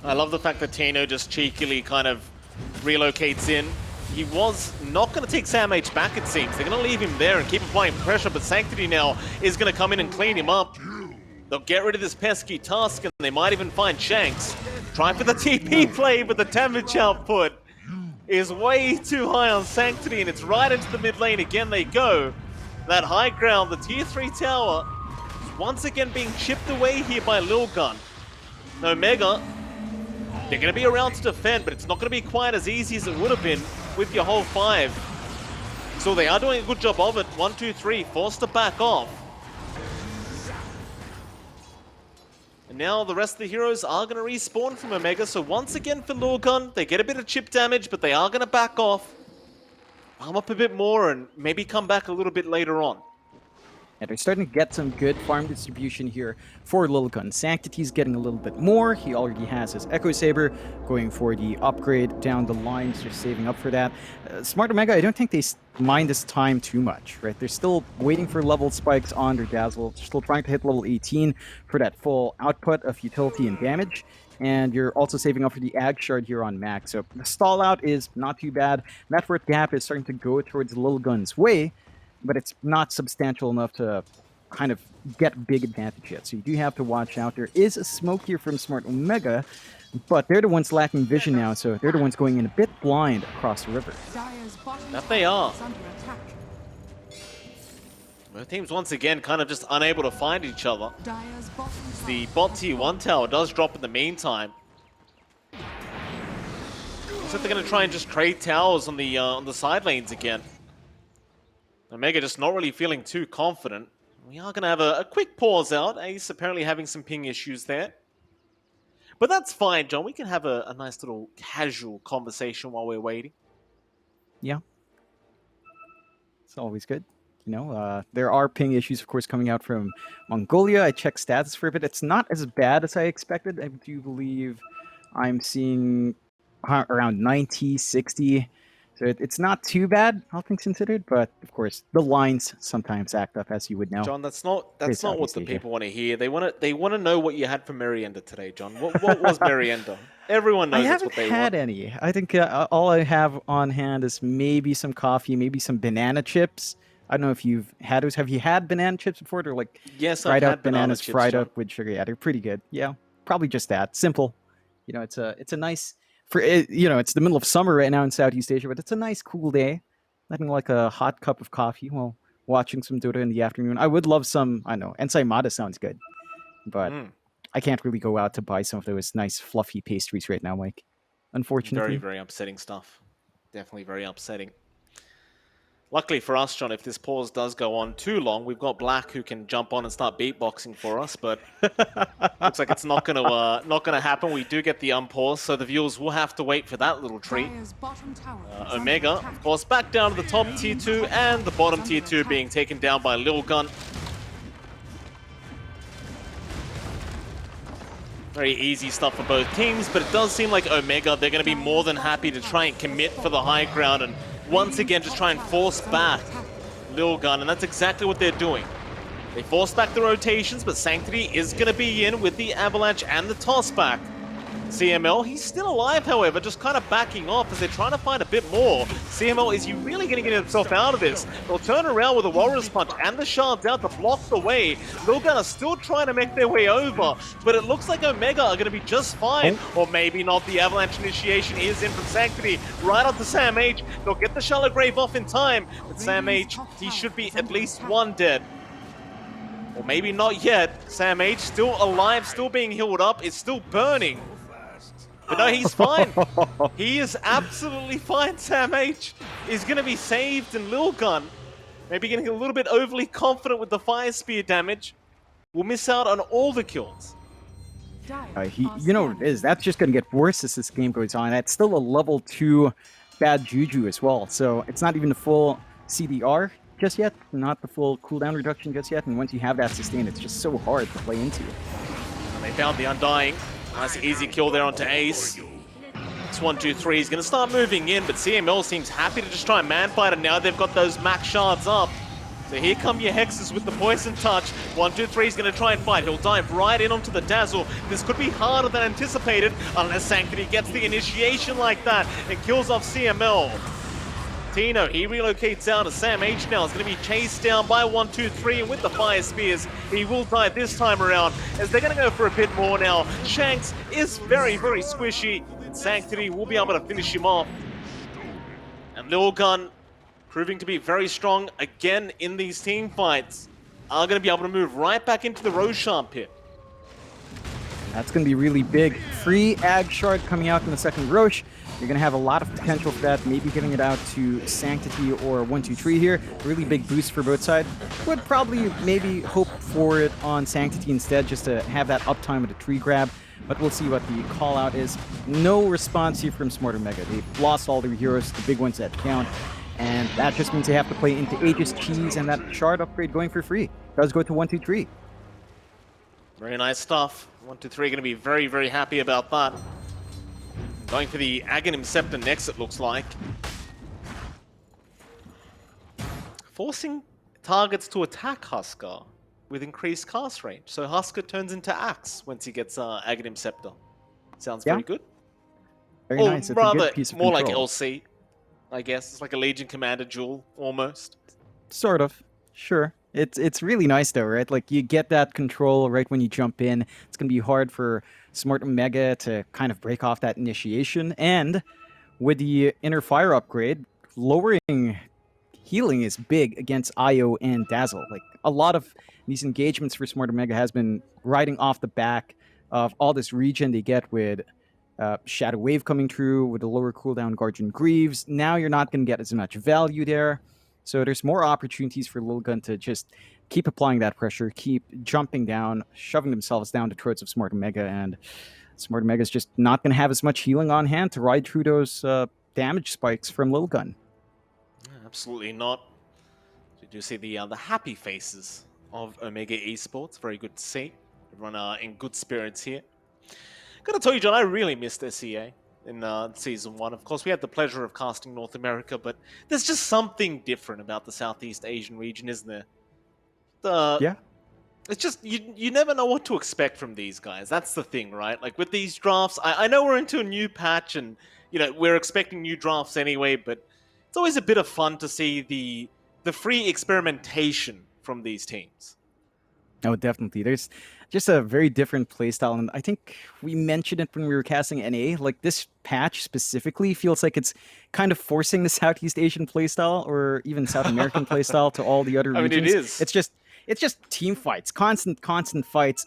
I love the fact that Tino just cheekily kind of relocates in. He was not going to take Sam H back, it seems. They're going to leave him there and keep applying pressure, but Sanctity now is going to come in and clean him up. They'll get rid of this pesky Tusk, and they might even find Shanks. Try for the TP play, but the damage output is way too high on Sanctity, and it's right into the mid lane. Again, they go. That high ground, the tier 3 tower, is once again being chipped away here by Lilgun. Omega, they're going to be around to defend, but it's not going to be quite as easy as it would have been with your whole 5. So they are doing a good job of it. 1, 2, 3, forced to back off. And now the rest of the heroes are going to respawn from Omega. So once again for Lilgun, they get a bit of chip damage, but they are going to back off. Farm up a bit more and maybe come back a little bit later on. And they're starting to get some good farm distribution here for Lilgun. Sanctity's getting a little bit more. He already has his Echo Saber going for the upgrade down the line, just saving up for that. Smart Omega, I don't think they mind this time too much, right? They're still waiting for level spikes on their Dazzle. They're still trying to hit level 18 for that full output of utility and damage. And you're also saving up for the Ag Shard here on Max. So the stall out is not too bad. Net worth gap is starting to go towards Lilgun's way, but it's not substantial enough to kind of get big advantage yet. So you do have to watch out. There is a smoke here from Smart Omega, but they're the ones lacking vision now, so they're the ones going in a bit blind across the river. That they are. Both teams once again kind of just unable to find each other. The bot tier 1 tower does drop in the meantime. Looks like they're going to try and just trade towers on the side lanes again. Omega just not really feeling too confident. We are going to have a quick pause out. Ace apparently having some ping issues there. But that's fine, John. We can have a nice little casual conversation while we're waiting. Yeah. It's always good. You know, there are ping issues, of course, coming out from Mongolia. I checked stats for a bit. It's not as bad as I expected. I do believe I'm seeing around 90, 60. So it's not too bad, all things considered, but of course the lines sometimes act up, as you would know. John, that's not what the people want to hear. They want to know what you had for Merienda today, John. What was Merienda? Everyone knows that's what they want. I haven't had any. I think all I have on hand is maybe some coffee, maybe some banana chips. I don't know if you've had those. Have you had banana chips before? They're like fried up bananas chips, fried John. up with sugar. Yeah, they're pretty good. Yeah, probably just that. Simple. You know, it's a nice. It's the middle of summer right now in Southeast Asia, but it's a nice cool day. Nothing like a hot cup of coffee while watching some Dota in the afternoon. I would love some, I know, ensaimada sounds good, but I can't really go out to buy some of those nice fluffy pastries right now, Mike. Unfortunately. Very, very upsetting stuff. Definitely very upsetting. Luckily for us, John, if this pause does go on too long, we've got Black who can jump on and start beatboxing for us, but looks like it's not gonna happen. We do get the unpause, so the viewers will have to wait for that little treat. Omega, of course, back down to the top tier 2, and the bottom tier 2 being taken down by Lilgun. Very easy stuff for both teams, but it does seem like Omega, they're going to be more than happy to try and commit for the high ground and once again just try and force back Lilgun, and that's exactly what they're doing. They force back the rotations, but Sanctity is going to be in with the Avalanche and the toss back. CML, he's still alive, however, just kind of backing off as they're trying to find a bit more. CML, is he really going to get himself out of this? They'll turn around with a Warrior's Punch and the Shards out to block the way. Lilgun are still trying to make their way over, but it looks like Omega are going to be just fine. Or maybe not. The Avalanche initiation is in from Sanctity, right onto Sam H. They'll get the Shallow Grave off in time, but Sam H, he should be at least one dead. Or maybe not yet. Sam H still alive, still being healed up, it's still burning. But no, he's fine. He is absolutely fine, Sam H. Is going to be saved, and Lilgun, maybe getting a little bit overly confident with the Fire Spear damage, will miss out on all the kills. You know what it is, that's just going to get worse as this game goes on. That's still a level 2 bad juju as well, so it's not even the full CDR just yet, not the full cooldown reduction just yet, and once you have that sustain, it's just so hard to play into. And they found the Undying. Nice easy kill there onto Ace. It's 1-2-3. He's going to start moving in, but CML seems happy to just try and man-fight it now. They've got those max shards up. So here come your Hexes with the Poison Touch. 1-2-3 is going to try and fight. He'll dive right in onto the Dazzle. This could be harder than anticipated unless Sanctity gets the initiation like that and kills off CML. Tino, he relocates out as Sam H now is going to be chased down by 1-2-3, and with the Fire Spears, he will die this time around as they're going to go for a bit more now. Shanks is very, very squishy. Sanctity will be able to finish him off. And Lilgun, proving to be very strong again in these team fights, are going to be able to move right back into the Roshan pit. That's going to be really big. Free Ag Shard coming out in the second Roche. You're going to have a lot of potential for that, maybe getting it out to Sanctity or 1-2-3 here. Really big boost for both sides. Would probably maybe hope for it on Sanctity instead, just to have that uptime with a tree grab. But we'll see what the call out is. No response here from Smart Omega. They've lost all their heroes, the big ones that count. And that just means they have to play into Aegis Cheese, and that shard upgrade going for free. Does go to 1-2-3. Very nice stuff. 1-2-3 going to be very, very happy about that. Going for the Aghanim Scepter next, it looks like. Forcing targets to attack Husker with increased cast range. So Husker turns into Axe once he gets Aghanim Scepter. Sounds very good. Very nice. It's rather, a good piece of more control. like LC, I guess. It's like a Legion Commander duel, almost. Sort of. Sure. It's really nice though, right? Like you get that control right when you jump in. It's going to be hard for Smart Omega to kind of break off that initiation. And with the Inner Fire upgrade, lowering healing is big against Io and Dazzle. Like a lot of these engagements for Smart Omega has been riding off the back of all this regen they get with Shadow Wave coming through, with the lower cooldown Guardian Greaves. Now you're not going to get as much value there. So there's more opportunities for Lilgun to just keep applying that pressure, keep jumping down, shoving themselves down the throats of Smart Omega, and Smart Omega is just not going to have as much healing on hand to ride through those damage spikes from Lilgun. Absolutely not. You do see the happy faces of Omega Esports. Very good to see. Everyone in good spirits here. Gotta tell you, John, I really missed SEA in Season 1. Of course, we had the pleasure of casting North America, but there's just something different about the Southeast Asian region, isn't there? Yeah. It's just, you never know what to expect from these guys. That's the thing, right? Like, with these drafts, I know we're into a new patch, and, you know, we're expecting new drafts anyway, but it's always a bit of fun to see the free experimentation from these teams. Oh, definitely. There's just a very different playstyle, and I think we mentioned it when we were casting NA. Like, this patch specifically feels like it's kind of forcing the Southeast Asian playstyle, or even South American playstyle, to all the other regions. I mean, it is. It's just team fights, constant fights.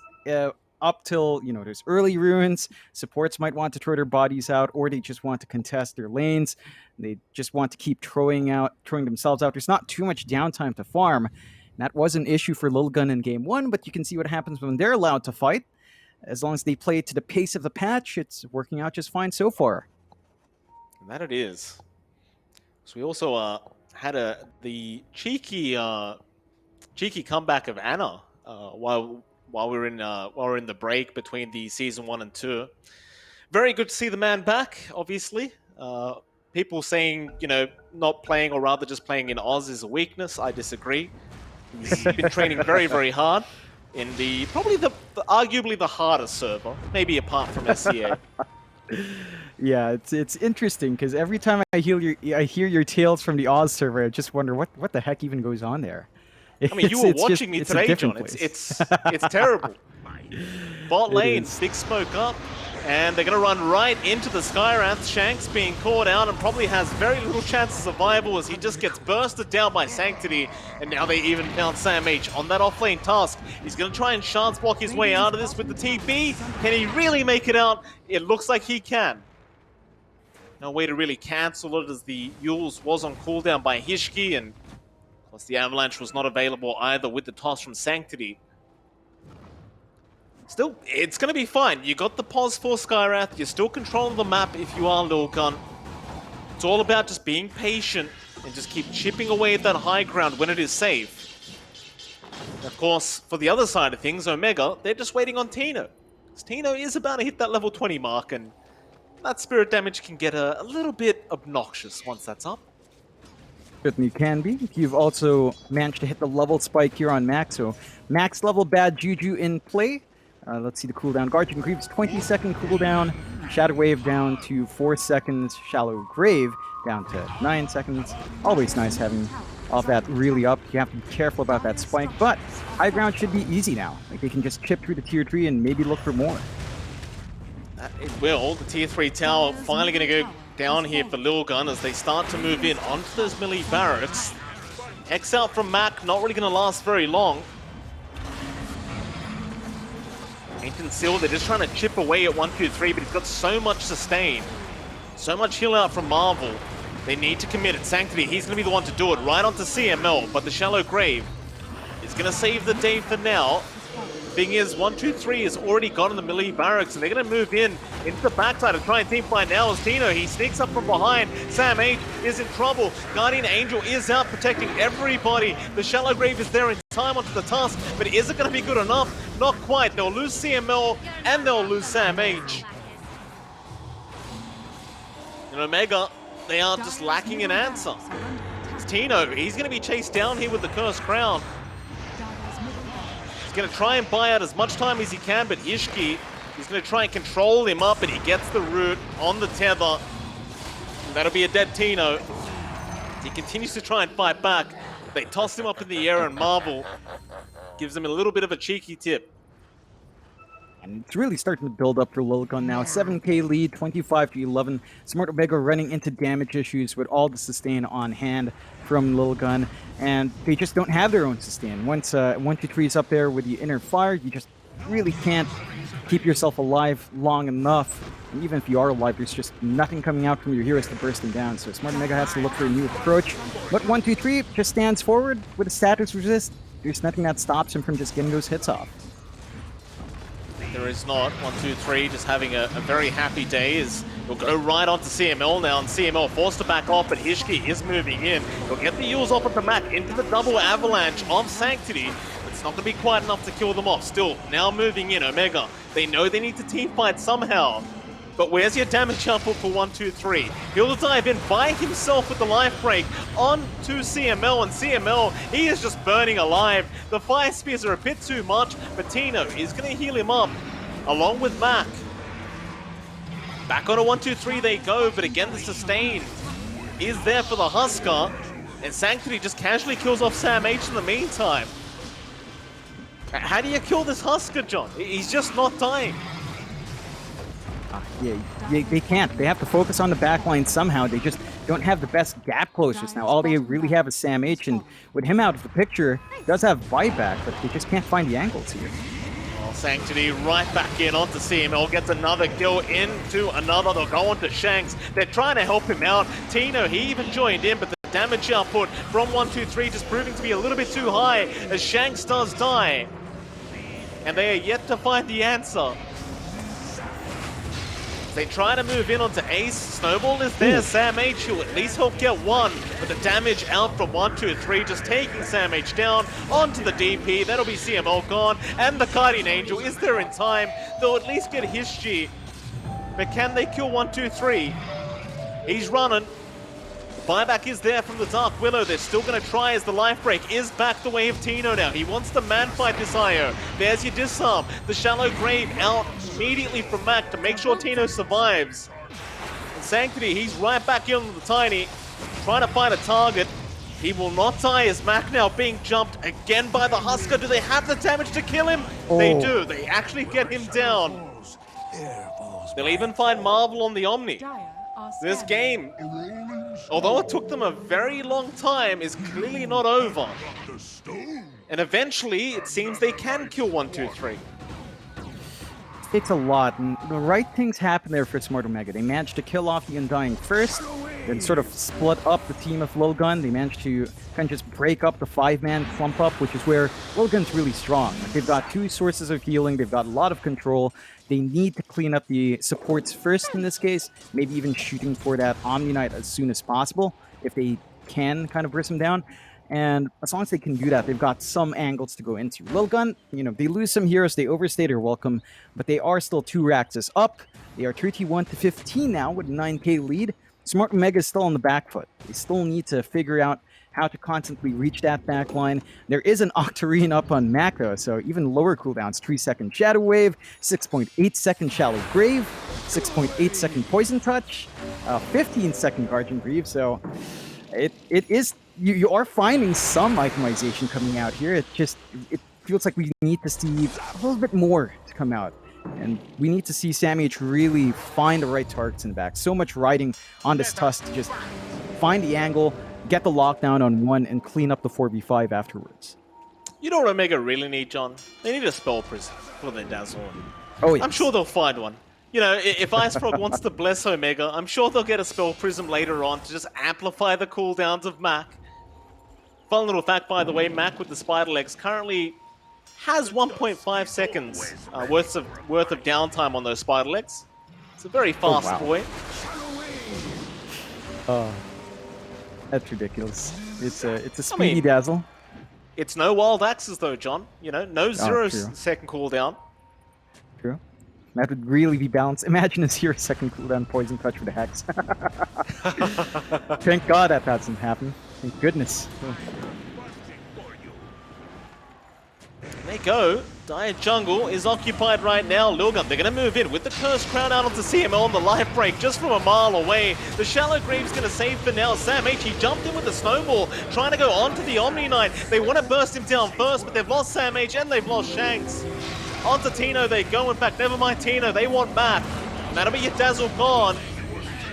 Up till, you know, there's early ruins, supports might want to throw their bodies out, or they just want to contest their lanes. They just want to keep throwing themselves out. There's not too much downtime to farm. And that was an issue for Lilgun in Game 1, but you can see what happens when they're allowed to fight. As long as they play to the pace of the patch, it's working out just fine so far. And that it is. So we also had the cheeky comeback of Anna while we're in the break between the Season 1 and 2. Very good to see the man back, obviously. people saying, you know, not playing or rather just playing in Oz is a weakness. I disagree. He's been training very, very hard in the arguably the hardest server, maybe apart from SCA. Yeah, it's interesting because every time I hear your tales from the Oz server, I just wonder what the heck even goes on there. I mean, you were watching me today, John. It's terrible. Bot lane, big smoke up, and they're going to run right into the Skywrath. Shanks being caught out and probably has very little chance of survival as he just gets bursted down by Sanctity. And now they even found Sam H on that offlane task. He's going to try and chance block his way out of this with the TP. Can he really make it out? It looks like he can. No way to really cancel it as the Yules was on cooldown by Hishki, and of course the Avalanche was not available either with the toss from Sanctity. Still, it's going to be fine. You got the pause for Skywrath. You're still controlling the map if you are Lilgun. It's all about just being patient and just keep chipping away at that high ground when it is safe. Of course, for the other side of things, Omega, they're just waiting on Tino. Because Tino is about to hit that level 20 mark, and that spirit damage can get a little bit obnoxious once that's up. Certainly can be. You've also managed to hit the level spike here on Max, so max level bad juju in play. Let's see the cooldown. Guardian Greaves 20-second cooldown. Shadow Wave down to 4 seconds. Shallow Grave down to 9 seconds. Always nice having all that really up. You have to be careful about that spike, but high ground should be easy now. Like they can just chip through the tier 3 and maybe look for more. It will. The tier 3 tower finally going to go down here for Lilgun as they start to move in onto those melee barracks. X out from Mac, not really going to last very long. Ancient Seal, they're just trying to chip away at 1, 2, 3, but he's got so much sustain. So much heal out from Marvel. They need to commit it. Sanctity, he's going to be the one to do it right onto CML, but the Shallow Grave is going to save the day for now. Thing is, 1, 2, 3 has already got in the melee barracks, and they're going to move into the backside and try and team fight now as Tino, he sneaks up from behind. Sam H is in trouble. Guardian Angel is out protecting everybody. The Shallow Grave is there in time onto the task, but is it going to be good enough? Not quite. They'll lose CML and they'll lose Sam H. And Omega, they are just lacking an answer. It's Tino, he's going to be chased down here with the Cursed Crown. He's going to try and buy out as much time as he can, but Ishki is going to try and control him up, and he gets the root on the tether. And that'll be a dead Tino. He continues to try and fight back. They toss him up in the air, and Marvel gives him a little bit of a cheeky tip. And it's really starting to build up for Lilgun now. 7k lead, 25-11. Smart Omega running into damage issues with all the sustain on hand from Lilgun. And they just don't have their own sustain. Once 1, 2, 3 is up there with the inner fire, you just really can't keep yourself alive long enough. And even if you are alive, there's just nothing coming out from your heroes to burst them down. So Smart Omega has to look for a new approach. But 1, 2, 3 just stands forward with a status resist. There's nothing that stops him from just getting those hits off. There is not. 1, 2, 3 just having a very happy day as he'll go right onto CML now, and CML forced to back off, but Hishki is moving in. He'll get the Yules off at the Mac into the double avalanche of Sanctity. It's not going to be quite enough to kill them off. Still, now moving in, Omega. They know they need to team fight somehow. But where's your damage output for 1, 2, 3? He'll dive in by himself with the life break onto CML, and CML, he is just burning alive. The fire spears are a bit too much, but Tino is going to heal him up along with Mac. Back on a 1, 2, 3 they go, but again the sustain is there for the Husker, and Sanctity just casually kills off Sam H in the meantime. How do you kill this Husker, John? He's just not dying. Yeah, they can't. They have to focus on the backline somehow. They just don't have the best gap closures now. All they really have is Sam H, and with him out of the picture, does have buyback, but they just can't find the angles here. Well, Sanctity right back in onto CML, gets another kill into another. They'll go onto Shanks. They're trying to help him out. Tino, he even joined in, but the damage output from 1, 2, 3 just proving to be a little bit too high as Shanks does die. And they are yet to find the answer. They try to move in onto Ace. Snowball is there. Sam H will at least help get one, but the damage out from 1, 2, 3 just taking Sam H down onto the DP. That'll be CML gone, and the Guardian Angel is there in time. They'll at least get Hishki, but can they kill 1, 2, 3? He's running. buyback is there from the Dark Willow. They're still going to try as the life break is back the way of Tino now. He wants to man fight this IO. There's your disarm. The shallow grave out immediately from Mac to make sure Tino survives. And Sanctity, he's right back in with the Tiny, trying to find a target. He will not die as Mac now being jumped again by the Husker. Do they have the damage to kill him? Oh. They do. They actually get him down. They'll even find Marvel on the Omni. This game, although it took them a very long time, is clearly not over. And eventually, it seems they can kill 1, 2, 3. It takes a lot, and the right things happen there for Smart Omega. They managed to kill off the Undying first, then sort of split up the team of Lilgun. They managed to kind of just break up the 5-man clump up, which is where Lilgun's really strong. Like, they've got 2 sources of healing, they've got a lot of control. They need to clean up the supports first in this case, maybe even shooting for that Omni Knight as soon as possible, if they can kind of burst him down. And as long as they can do that, they've got some angles to go into. Lilgun, you know, they lose some heroes, they overstay their welcome, but they are still 2 Raxes up. They are 31-15 now with a 9k lead. Smart Omega is still on the back foot. They still need to figure out how to constantly reach that back line. There is an Octarine up on Mac though, so even lower cooldowns. 3-second Shadow Wave, 6.8-second Shallow Grave, 6.8-second Poison Touch, 15-second Guardian Greave, so it is... You are finding some itemization coming out here. It feels like we need to see a little bit more to come out. And we need to see SamH really find the right targets in the back. So much riding on this Tusk to just find the angle, get the lockdown on one, and clean up the 4v5 afterwards. You know what Omega really need, John? They need a Spell Prism for their Dazzle. Oh, yes. I'm sure they'll find one. You know, if IceFrog wants to bless Omega, I'm sure they'll get a Spell Prism later on to just amplify the cooldowns of Mac. Fun little fact, by the way, Mac with the Spider Legs currently has 1.5 seconds worth of downtime on those Spider Legs. It's a very fast boy. Oh, that's ridiculous. It's a speedy Dazzle. It's no Wild Axes though, John. You know, no 0-second cooldown. True. That would really be balanced. Imagine a 0-second cooldown Poison Touch with a Hex. Thank God that doesn't happen. Thank goodness. They go. Dire Jungle is occupied right now. Lilgun, they're going to move in with the Cursed Crown out onto CML on the life break just from a mile away. The Shallow Grave's going to save for now. SamH, he jumped in with the Snowball, trying to go onto the Omni Knight. They want to burst him down first, but they've lost SamH and they've lost Shanks. Onto Tino they go. In fact, never mind Tino, they want Matt. And that'll be your Dazzle gone.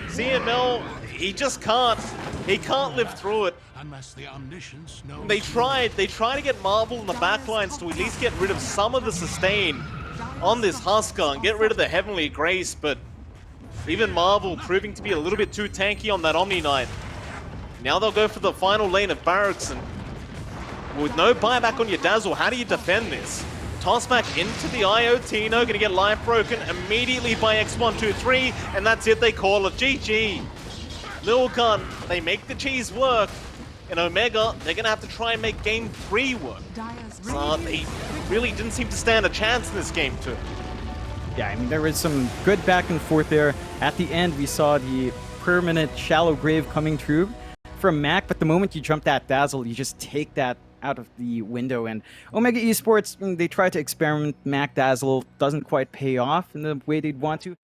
CML, he just can't. He can't live through it. They tried to get Marvel in the backlines to at least get rid of some of the sustain on this Husker and get rid of the Heavenly Grace, but even Marvel proving to be a little bit too tanky on that Omni Knight. Now they'll go for the final lane of Barracks, and with no buyback on your Dazzle, how do you defend this? Toss back into the IO. Tino gonna get life broken immediately by X123, and that's it, they call it GG. Lilgun, they make the cheese work. In Omega, they're going to have to try and make Game 3 work. They really didn't seem to stand a chance in this game, too. Yeah, I mean, there was some good back and forth there. At the end, we saw the permanent Shallow Grave coming through from Mac, but the moment you jump that Dazzle, you just take that out of the window. And Omega Esports, they try to experiment Mac Dazzle, doesn't quite pay off in the way they'd want to.